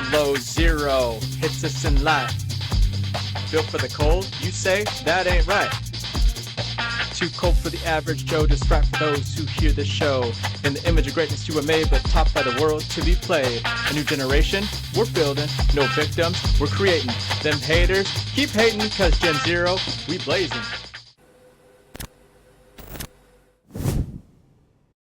below zero hits us in life. Built for the cold, you say? That ain't right. Too cold for the average Joe, just right for those who hear the show. In the image of greatness you were made, but taught by the world to be played. A new generation, we're building. No victims, we're creating. Them haters, keep hating, cause Gen Zero, we blazing.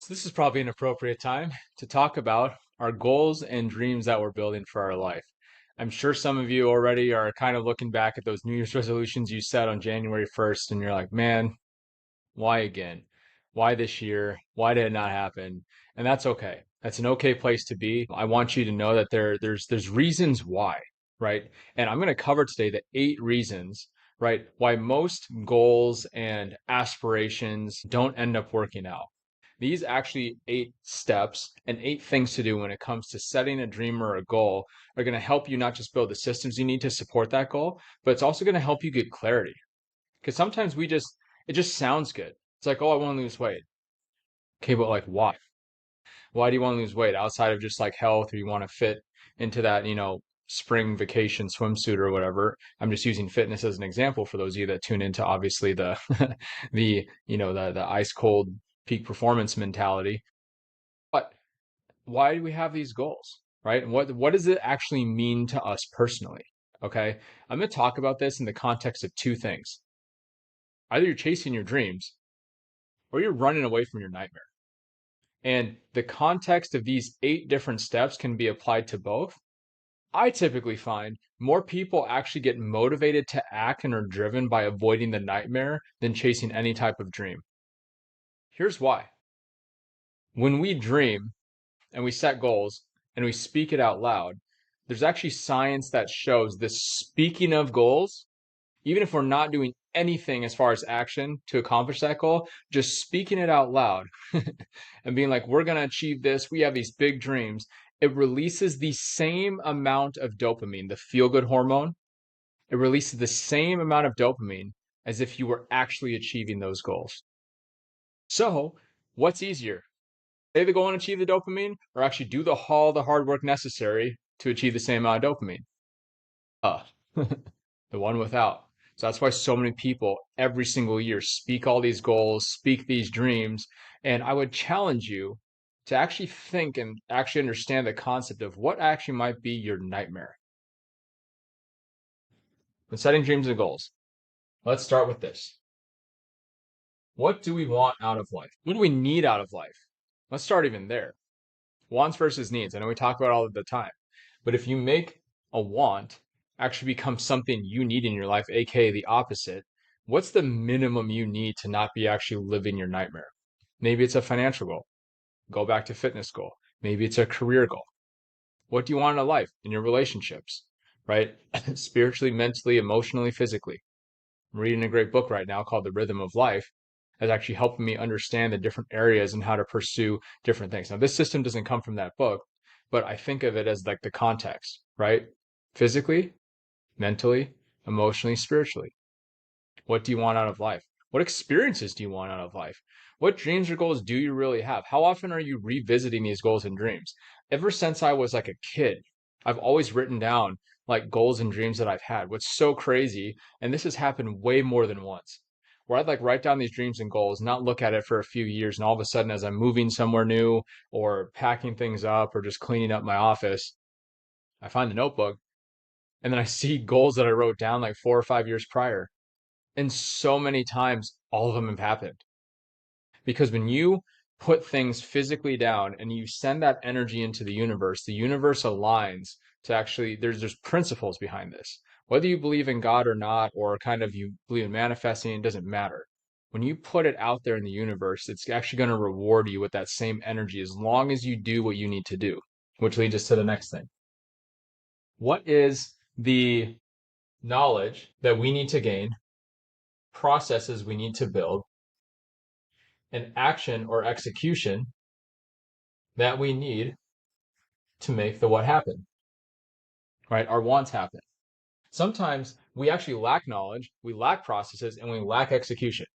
So this is probably an appropriate time to talk about our goals and dreams that we're building for our life. I'm sure some of you already are kind of looking back at those New Year's resolutions you set on January 1st, and you're like, man, why again? Why this year? Why did it not happen? And that's okay. That's an okay place to be. I want you to know that there's reasons why, right? And I'm going to cover today the 8 reasons, right, why most goals and aspirations don't end up working out. These actually 8 steps and 8 things to do when it comes to setting a dream or a goal are going to help you not just build the systems you need to support that goal, but it's also going to help you get clarity. Because sometimes it just sounds good. It's like, oh, I want to lose weight. Okay, but like, why? Why do you want to lose weight outside of just like health, or you want to fit into that, spring vacation swimsuit or whatever? I'm just using fitness as an example for those of you that tune into obviously the the ice cold peak performance mentality. But why do we have these goals, right? And what does it actually mean to us personally? Okay, I'm going to talk about this in the context of 2 things. Either you're chasing your dreams or you're running away from your nightmare. And the context of these 8 different steps can be applied to both. I typically find more people actually get motivated to act and are driven by avoiding the nightmare than chasing any type of dream. Here's why. When we dream and we set goals and we speak it out loud, there's actually science that shows this speaking of goals, even if we're not doing anything as far as action to accomplish that goal, just speaking it out loud and being like, we're going to achieve this. We have these big dreams. It releases the same amount of dopamine, the feel good hormone. It releases the same amount of dopamine as if you were actually achieving those goals. So, what's easier? Say the goal and achieve the dopamine, or actually do all the hard work necessary to achieve the same amount of dopamine? The one without. So that's why so many people every single year speak all these goals, speak these dreams. And I would challenge you to actually think and actually understand the concept of what actually might be your nightmare. When setting dreams and goals, let's start with this. What do we want out of life? What do we need out of life? Let's start even there. Wants versus needs. I know we talk about all of the time, but if you make a want actually become something you need in your life, aka the opposite, what's the minimum you need to not be actually living your nightmare? Maybe it's a financial goal. Go back to fitness goal. Maybe it's a career goal. What do you want in a life, in your relationships, right? Spiritually, mentally, emotionally, physically. I'm reading a great book right now called The Rhythm of Life that's actually helping me understand the different areas and how to pursue different things. Now, this system doesn't come from that book, but I think of it as like the context, right? Physically, mentally, emotionally, spiritually. What do you want out of life? What experiences do you want out of life? What dreams or goals do you really have? How often are you revisiting these goals and dreams? Ever since I was like a kid, I've always written down like goals and dreams that I've had. What's so crazy, and this has happened way more than once, where I'd like write down these dreams and goals, not look at it for a few years, and all of a sudden, as I'm moving somewhere new or packing things up or just cleaning up my office, I find the notebook and then I see goals that I wrote down like 4 or 5 years prior. And so many times, all of them have happened. Because when you put things physically down and you send that energy into the universe aligns to actually, there's principles behind this. Whether you believe in God or not, or kind of you believe in manifesting, it doesn't matter. When you put it out there in the universe, it's actually going to reward you with that same energy as long as you do what you need to do, which leads us to the next thing. What is the knowledge that we need to gain, processes we need to build, and action or execution that we need to make the what happen, right? Our wants happen. Sometimes we actually lack knowledge, we lack processes, and we lack execution.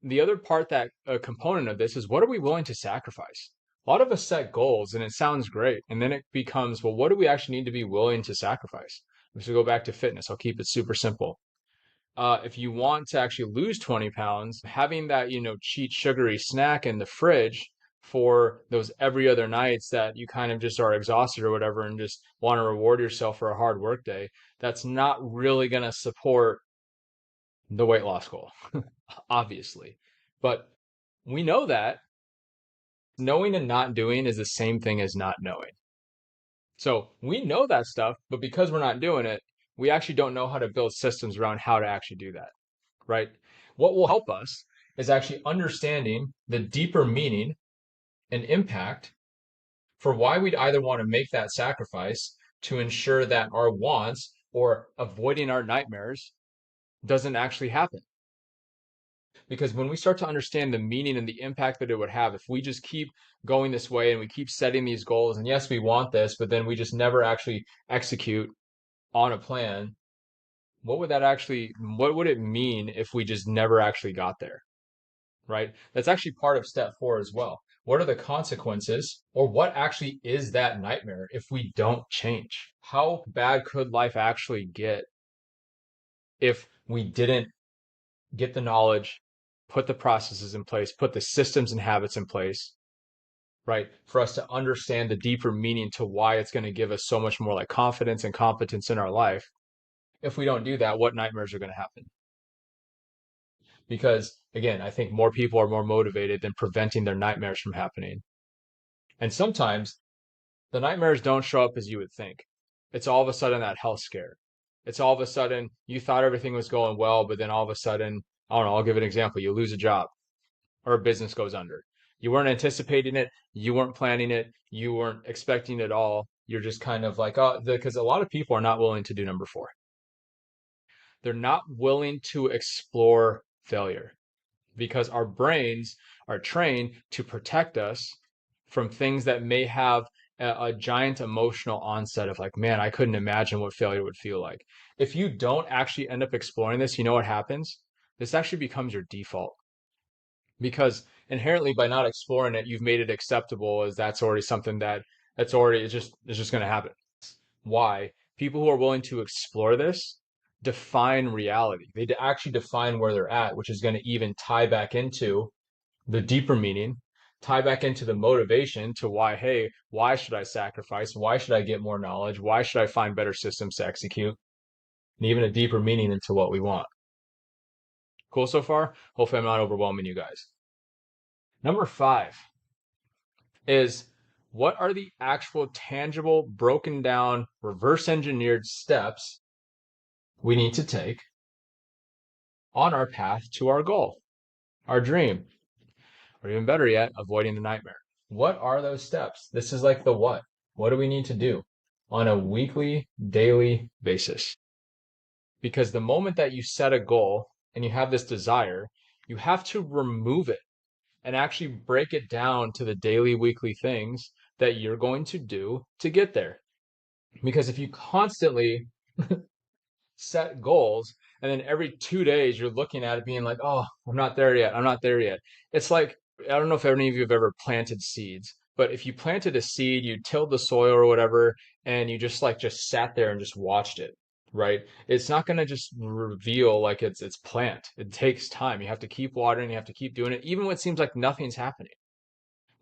The other part that a component of this is what are we willing to sacrifice? A lot of us set goals and it sounds great. And then it becomes, well, what do we actually need to be willing to sacrifice? So go back to fitness. I'll keep it super simple. If you want to actually lose 20 pounds, having that, cheat sugary snack in the fridge for those every other nights that you kind of just are exhausted or whatever and just want to reward yourself for a hard work day, that's not really going to support the weight loss goal, obviously. But we know that knowing and not doing is the same thing as not knowing. So we know that stuff, but because we're not doing it, we actually don't know how to build systems around how to actually do that, right? What will help us is actually understanding the deeper meaning and impact for why we'd either want to make that sacrifice to ensure that our wants or avoiding our nightmares doesn't actually happen. Because when we start to understand the meaning and the impact that it would have, if we just keep going this way and we keep setting these goals, and yes, we want this, but then we just never actually execute on a plan, what would it mean if we just never actually got there, right? That's actually part of step 4 as well. What are the consequences, or what actually is that nightmare if we don't change? How bad could life actually get if we didn't get the knowledge, put the processes in place, put the systems and habits in place, right? For us to understand the deeper meaning to why it's going to give us so much more like confidence and competence in our life. If we don't do that, what nightmares are going to happen? Because again, I think more people are more motivated than preventing their nightmares from happening. And sometimes the nightmares don't show up as you would think. It's all of a sudden that health scare. It's all of a sudden you thought everything was going well, but then all of a sudden, I don't know, I'll give an example. You lose a job or a business goes under. You weren't anticipating it, you weren't planning it, you weren't expecting it at all. You're just kind of like, oh, because a lot of people are not willing to do number 4. They're not willing to explore failure because our brains are trained to protect us from things that may have a giant emotional onset of like, man, I couldn't imagine what failure would feel like. If you don't actually end up exploring this, you know what happens? This actually becomes your default because inherently by not exploring it, you've made it acceptable as that's already something that's already it's just going to happen. Why? People who are willing to explore this define reality. They actually define where they're at, which is going to even tie back into the deeper meaning, tie back into the motivation to why, hey, why should I sacrifice? Why should I get more knowledge? Why should I find better systems to execute? And even a deeper meaning into what we want. Cool so far? Hopefully, I'm not overwhelming you guys. Number 5 is what are the actual tangible, broken down, reverse engineered steps we need to take on our path to our goal, our dream, or even better yet, avoiding the nightmare. What are those steps? This is like the what. What do we need to do on a weekly, daily basis? Because the moment that you set a goal and you have this desire, you have to remove it and actually break it down to the daily, weekly things that you're going to do to get there. Because if you constantly set goals and then every 2 days you're looking at it being like, oh, I'm not there yet. I'm not there yet. It's like, I don't know if any of you have ever planted seeds, but if you planted a seed, you tilled the soil or whatever, and you just sat there and just watched it, right? It's not going to just reveal like it's plant. It takes time. You have to keep watering, you have to keep doing it, even when it seems like nothing's happening.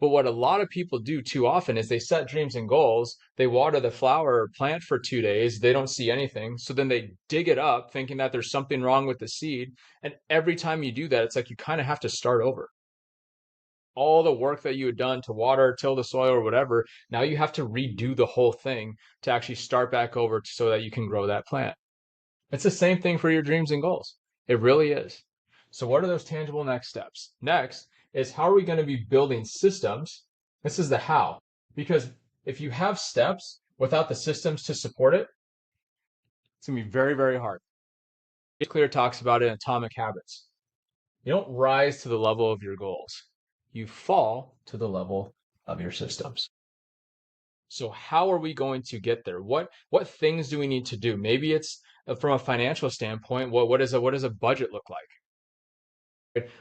But what a lot of people do too often is they set dreams and goals, they water the flower or plant for 2 days, they don't see anything. So then they dig it up thinking that there's something wrong with the seed. And every time you do that, it's like you kind of have to start over. All the work that you had done to water, till the soil, or whatever, now you have to redo the whole thing to actually start back over so that you can grow that plant. It's the same thing for your dreams and goals. It really is. So, what are those tangible next steps? Next is how are we going to be building systems? This is the how. Because if you have steps without the systems to support it, it's going to be very, very hard. Clear talks about it in Atomic Habits. You don't rise to the level of your goals, you fall to the level of your systems. So how are we going to get there? What things do we need to do? Maybe it's from a financial standpoint. What does a budget look like?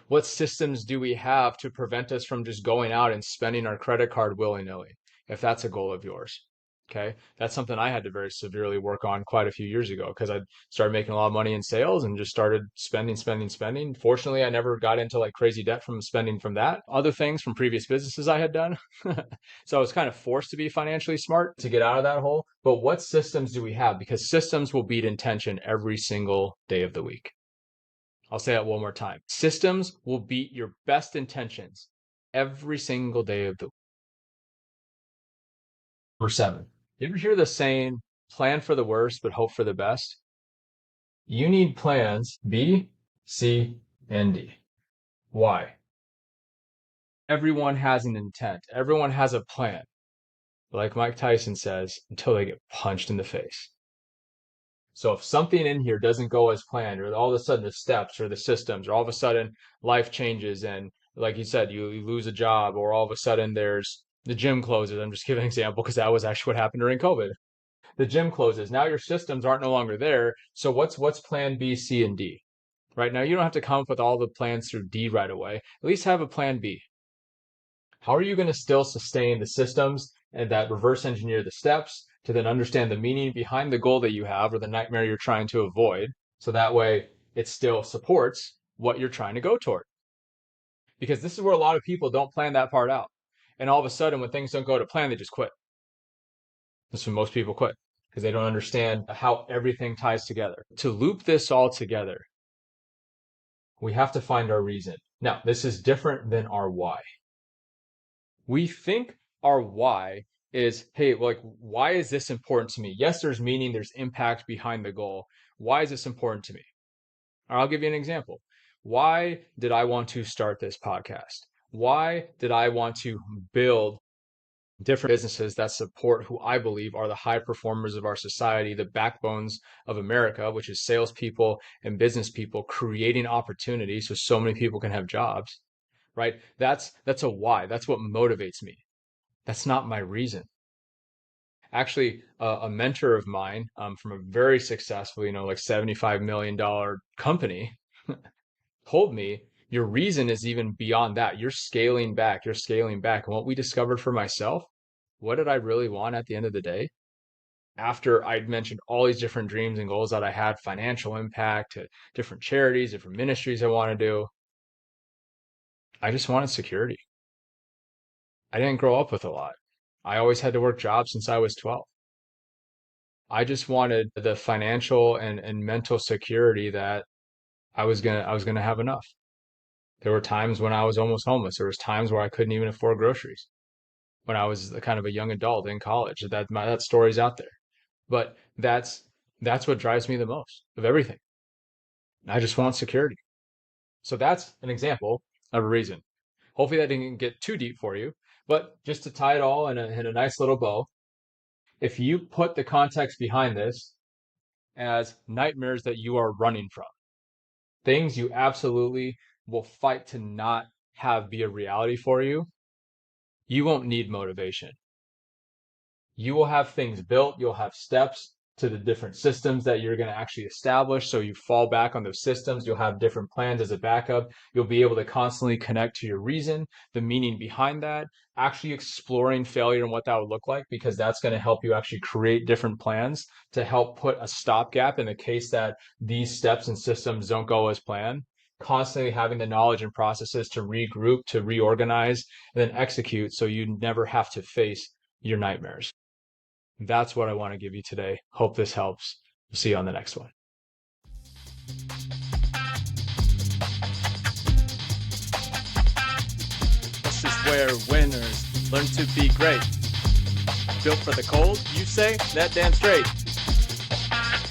What systems do we have to prevent us from just going out and spending our credit card willy-nilly, if that's a goal of yours? Okay. That's something I had to very severely work on quite a few years ago because I started making a lot of money in sales and just started spending. Fortunately, I never got into like crazy debt from spending from that. Other things from previous businesses I had done. So I was kind of forced to be financially smart to get out of that hole. But what systems do we have? Because systems will beat intention every single day of the week. I'll say that one more time. Systems will beat your best intentions every single day of the week. Number 7. You ever hear the saying, plan for the worst, but hope for the best? You need plans B, C, and D. Why? Everyone has an intent. Everyone has a plan. Like Mike Tyson says, until they get punched in the face. So if something in here doesn't go as planned, or all of a sudden the steps or the systems, or all of a sudden life changes and like you said, you lose a job, or all of a sudden there's the gym closes. I'm just giving an example because that was actually what happened during COVID. The gym closes. Now your systems aren't no longer there. So what's plan B, C, and D? Right now you don't have to come up with all the plans through D right away. At least have a plan B. How are you going to still sustain the systems and that reverse engineer the steps to then understand the meaning behind the goal that you have or the nightmare you're trying to avoid? So that way it still supports what you're trying to go toward. Because this is where a lot of people don't plan that part out. And all of a sudden, when things don't go to plan, they just quit. That's when most people quit because they don't understand how everything ties together. To loop this all together, we have to find our reason. Now, this is different than our why. We think our why is, hey, like, why is this important to me? Yes, there's meaning, there's impact behind the goal. Why is this important to me? I'll give you an example. Why did I want to start this podcast? Why did I want to build different businesses that support who I believe are the high performers of our society, the backbones of America, which is salespeople and business people creating opportunities so many people can have jobs, right? That's a why. That's what motivates me. That's not my reason. Actually, a mentor of mine from a very successful, like $75 million company told me your reason is even beyond that. You're scaling back. And what we discovered for myself, what did I really want at the end of the day? After I'd mentioned all these different dreams and goals that I had, financial impact, to different charities, different ministries I want to do, I just wanted security. I didn't grow up with a lot. I always had to work jobs since I was 12. I just wanted the financial and mental security that I was gonna have enough. There were times when I was almost homeless. There was times where I couldn't even afford groceries when I was kind of a young adult in college. That story's out there. But that's what drives me the most of everything. I just want security. So that's an example of a reason. Hopefully that didn't get too deep for you, but just to tie it all in a nice little bow, if you put the context behind this as nightmares that you are running from, things you absolutely will fight to not have be a reality for you, you won't need motivation. You will have things built, you'll have steps to the different systems that you're going to actually establish. So you fall back on those systems, you'll have different plans as a backup. You'll be able to constantly connect to your reason, the meaning behind that, actually exploring failure and what that would look like, because that's going to help you actually create different plans to help put a stopgap in the case that these steps and systems don't go as planned. Constantly having the knowledge and processes to regroup, to reorganize, and then execute so you never have to face your nightmares. That's what I want to give you today. Hope this helps. We'll see you on the next one. This is where winners learn to be great. Built for the cold, you say? That damn straight.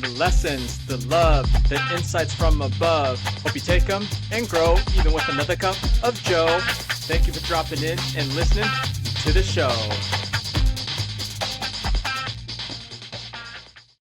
The lessons, the love, the insights from above. Hope you take them and grow, even with another cup of Joe. Thank you for dropping in and listening to the show.